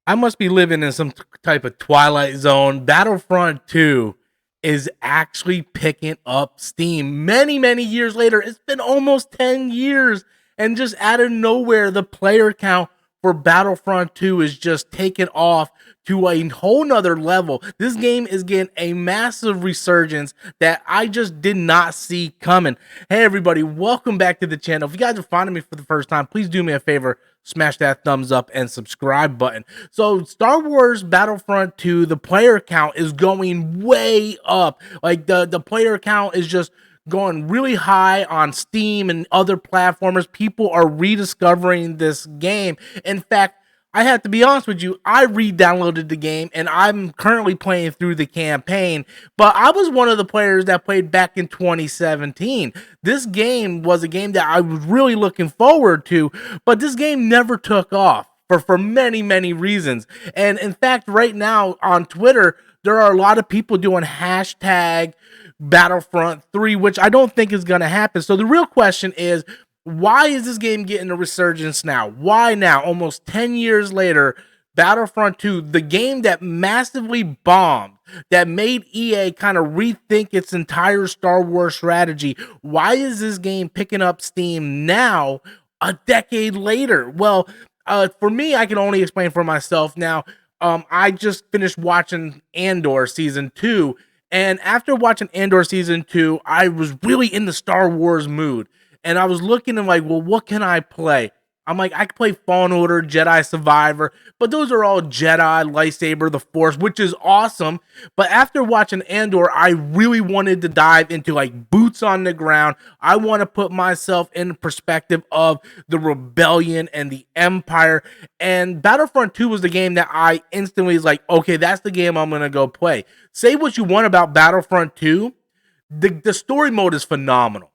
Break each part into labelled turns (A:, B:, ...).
A: I must be living in some type of Twilight Zone. Battlefront 2 is actually picking up steam many, many years later. It's been almost 10 years. And just out of nowhere, the player count for Battlefront 2 is just taking off to a whole nother level. This game is getting a massive resurgence that I just did not see coming. Hey, everybody, welcome back to the channel. If you guys are finding me for the first time, please do me a favor, smash that thumbs up and subscribe button. So Star Wars Battlefront 2, the player count is going way up. Like the player count is just going really high on Steam and other platformers. People are rediscovering this game. In fact, I have to be honest with you, I re-downloaded the game and I'm currently playing through the campaign, but I was one of the players that played back in 2017. This game was a game that I was really looking forward to, but this game never took off for many, many reasons. And in fact, right now on Twitter, there are a lot of people doing hashtag Battlefront 3, which I don't think is going to happen. So the real question is, why is this game getting a resurgence now? Why now? Almost 10 years later, Battlefront 2, the game that massively bombed, that made EA kind of rethink its entire Star Wars strategy. Why is this game picking up steam now, a decade later? Well, for me, I can only explain for myself. Now, I just finished watching Andor Season 2, and after watching Andor Season 2, I was really in the Star Wars mood. And I was looking and like, well, what can I play? I'm like, I can play Fallen Order, Jedi Survivor, but those are all Jedi, lightsaber, the Force, which is awesome. But after watching Andor, I really wanted to dive into like boots on the ground. I want to put myself in perspective of the rebellion and the Empire. And Battlefront 2 was the game that I instantly was like, okay, that's the game I'm going to go play. Say what you want about Battlefront 2. The story mode is phenomenal.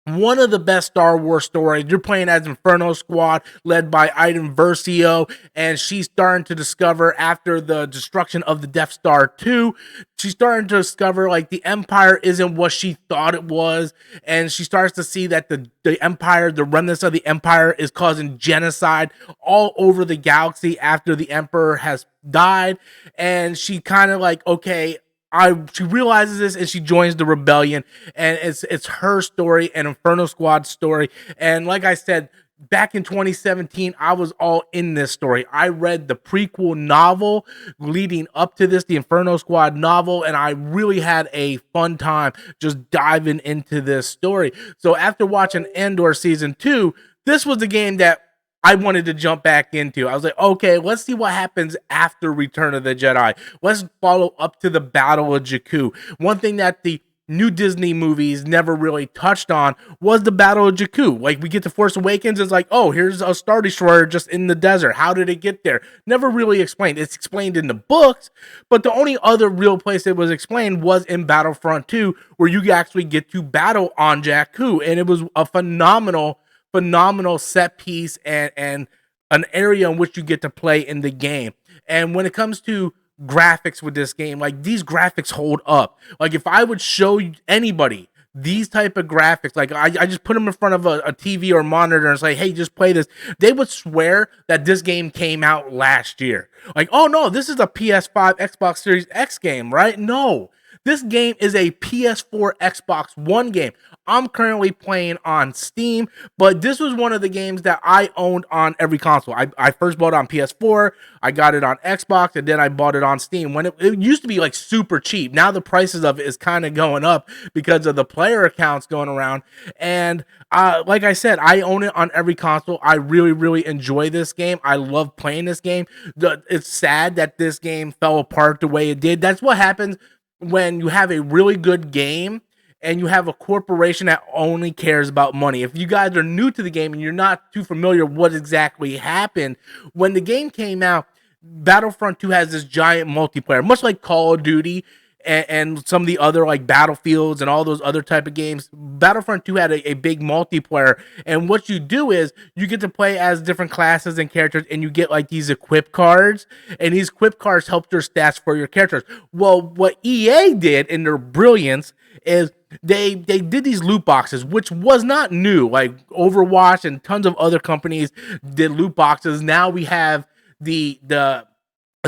A: One of the best Star Wars stories. You're playing as Inferno Squad, led by Iden Versio, and she's starting to discover, after the destruction of the Death Star 2, she's starting to discover like the Empire isn't what she thought it was, and she starts to see that the Empire, the remnants of the Empire, is causing genocide all over the galaxy after the Emperor has died, and she kind of like, okay, she realizes this and she joins the rebellion, and it's her story and Inferno Squad's story. And like I said, back in 2017, I was all in this story. I read the prequel novel leading up to this, the Inferno Squad novel, and I really had a fun time just diving into this story. So after watching Andor Season 2, this was the game that I wanted to jump back into. I was like, okay, let's see what happens after Return of the Jedi. Let's follow up to the Battle of Jakku. One thing that the new Disney movies never really touched on was the Battle of Jakku. Like, we get to Force Awakens, it's like, oh, here's a Star Destroyer just in the desert. How did it get there? Never really explained. It's explained in the books, but the only other real place it was explained was in Battlefront 2, where you actually get to battle on Jakku, and it was a phenomenal set piece and an area in which you get to play in the game. And when it comes to graphics with this game, like, these graphics hold up. Like, if I would show anybody these type of graphics, like I just put them in front of a TV or monitor and say, hey, just play this, they would swear that this game came out last year. Like, oh no, this is a PS5 Xbox Series X game, right? No, this game is a PS4 Xbox One game. I'm currently playing on Steam, but this was one of the games that I owned on every console. I first bought it on PS4, I got it on Xbox, and then I bought it on Steam. When it used to be like super cheap. Now the prices of it is kind of going up because of the player accounts going around. And like I said, I own it on every console. I really, really enjoy this game. I love playing this game. It's sad that this game fell apart the way it did. That's what happens when you have a really good game and you have a corporation that only cares about money. If you guys are new to the game and you're not too familiar what exactly happened, when the game came out, Battlefront 2 has this giant multiplayer, much like Call of Duty and some of the other like Battlefields and all those other type of games. Battlefront 2 had a big multiplayer, and what you do is you get to play as different classes and characters, and you get like these equip cards, and these equip cards help your stats for your characters. Well, what EA did in their brilliance is they did these loot boxes, which was not new. Like Overwatch and tons of other companies did loot boxes. Now we have the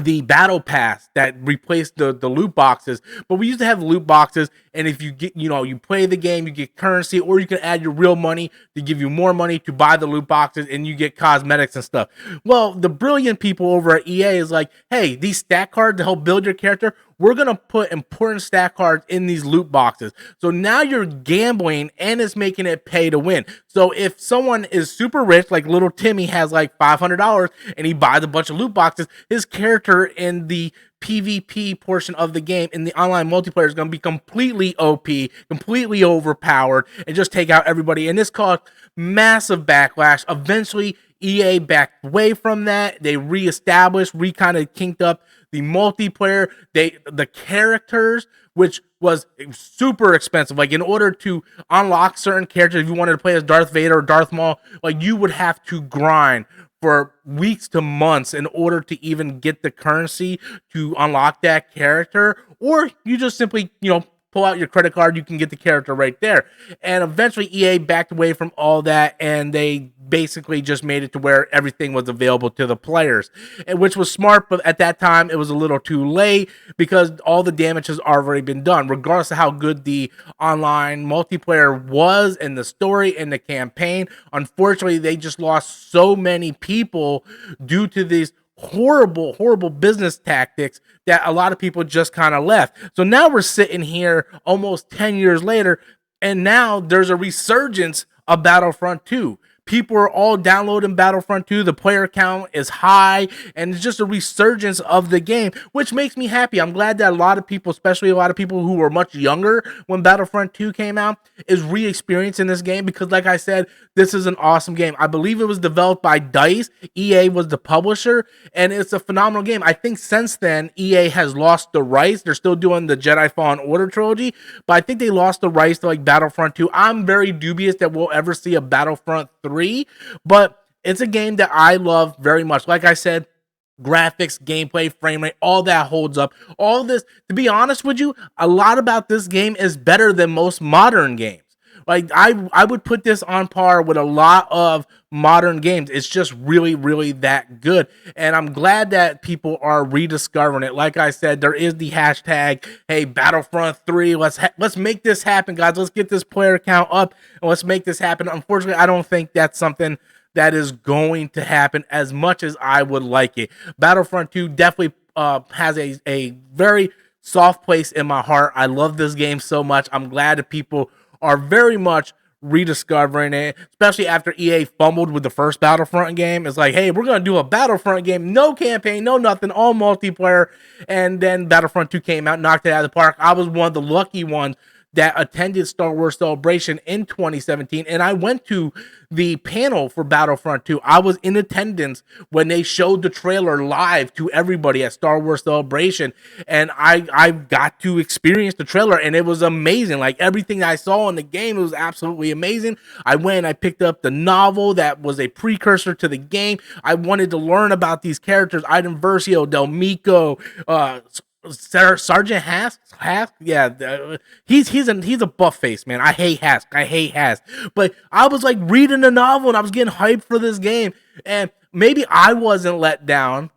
A: the battle pass that replaced the loot boxes. But we used to have loot boxes, and if you get, you play the game, you get currency, or you can add your real money to give you more money to buy the loot boxes, and you get cosmetics and stuff. Well, the brilliant people over at EA is like, hey, these stat cards to help build your character, we're gonna put important stat cards in these loot boxes. So now you're gambling, and it's making it pay to win. So if someone is super rich, like little Timmy has like $500, and he buys a bunch of loot boxes, his character in the PvP portion of the game in the online multiplayer is going to be completely OP, completely overpowered, and just take out everybody. And this caused massive backlash. Eventually, EA backed away from that. They reestablished, kind of kinked up the multiplayer. The characters, which was super expensive. Like, in order to unlock certain characters, if you wanted to play as Darth Vader or Darth Maul, like, you would have to grind for weeks to months in order to even get the currency to unlock that character, or you just simply, pull out your credit card, you can get the character right there. And eventually EA backed away from all that, and they basically just made it to where everything was available to the players, and which was smart, but at that time it was a little too late because all the damage has already been done. Regardless of how good the online multiplayer was and the story and the campaign, unfortunately they just lost so many people due to these horrible business tactics that a lot of people just kind of left. So now we're sitting here almost 10 years later, and now there's a resurgence of Battlefront 2. People are all downloading Battlefront 2. The player count is high, and it's just a resurgence of the game, which makes me happy. I'm glad that a lot of people, especially a lot of people who were much younger when Battlefront 2 came out, is re-experiencing this game because, like I said, this is an awesome game. I believe it was developed by DICE. EA was the publisher, and it's a phenomenal game. I think since then, EA has lost the rights. They're still doing the Jedi Fallen Order trilogy, but I think they lost the rights to like Battlefront 2. I'm very dubious that we'll ever see a Battlefront 3, but it's a game that I love very much. Like I said, graphics, gameplay, frame rate, all that holds up. All this, to be honest with you, a lot about this game is better than most modern games. Like, I would put this on par with a lot of modern games. It's just really that good. And I'm glad that people are rediscovering it. Like I said, there is the hashtag, hey, Battlefront 3, let's make this happen, guys. Let's get this player count up and let's make this happen. Unfortunately, I don't think that's something that is going to happen as much as I would like it. Battlefront 2 definitely has a very soft place in my heart. I love this game so much. I'm glad that people are very much rediscovering it, especially after EA fumbled with the first Battlefront game. It's like, hey, we're going to do a Battlefront game, no campaign, no nothing, all multiplayer. And then Battlefront 2 came out, knocked it out of the park. I was one of the lucky ones that attended Star Wars Celebration in 2017, and I went to the panel for Battlefront 2. I was in attendance when they showed the trailer live to everybody at Star Wars Celebration, and I got to experience the trailer, and it was amazing. Like, everything I saw in the game, it was absolutely amazing. I went, I picked up the novel that was a precursor to the game. I wanted to learn about these characters, Iden Versio, Del Mico, Sergeant Hask, yeah, he's a buff face, man. I hate Hask, but I was like reading the novel and I was getting hyped for this game, and maybe I wasn't let down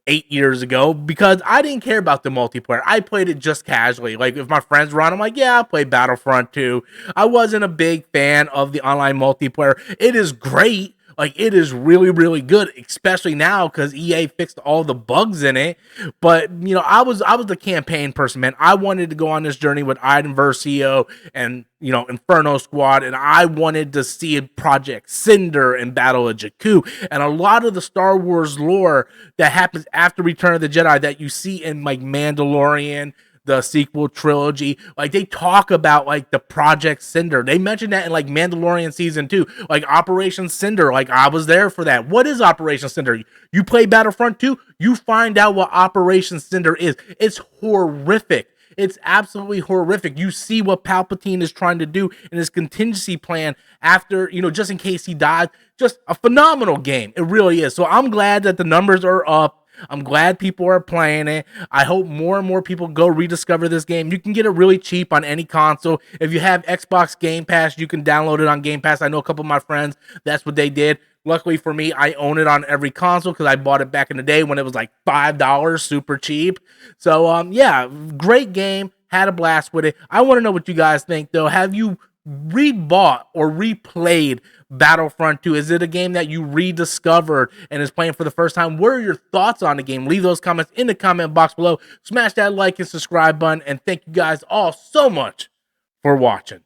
A: 8 years ago because I didn't care about the multiplayer. I played it just casually. Like, if my friends were on, I'm like, yeah, I'll play Battlefront 2. I wasn't a big fan of the online multiplayer. It is great. Like, it is really good, especially now because EA fixed all the bugs in it. But, I was the campaign person, man. I wanted to go on this journey with Iden Versio and, Inferno Squad, and I wanted to see Project Cinder and Battle of Jakku. And a lot of the Star Wars lore that happens after Return of the Jedi that you see in, like, Mandalorian, the sequel trilogy, like, they talk about, like, the Project Cinder. They mentioned that in, like, Mandalorian season 2, like Operation Cinder. Like, I was there for that. What is Operation Cinder? You play Battlefront 2, you find out what Operation Cinder is. It's horrific. It's absolutely horrific. You see what Palpatine is trying to do in his contingency plan after, just in case he dies. Just a phenomenal game. It really is. So I'm glad that the numbers are up. I'm glad people are playing it. I hope more and more people go rediscover this game. You can get it really cheap on any console. If you have Xbox Game Pass, you can download it on Game Pass. I know a couple of my friends, that's what they did. Luckily for me, I own it on every console because I bought it back in the day when it was like $5, super cheap. So yeah, great game. Had a blast with it. I want to know what you guys think though. Have you rebought or replayed Battlefront 2? Is it a game that you rediscovered and is playing for the first time? What are your thoughts on the game? Leave those comments in the comment box below. Smash that like and subscribe button. And thank you guys all so much for watching.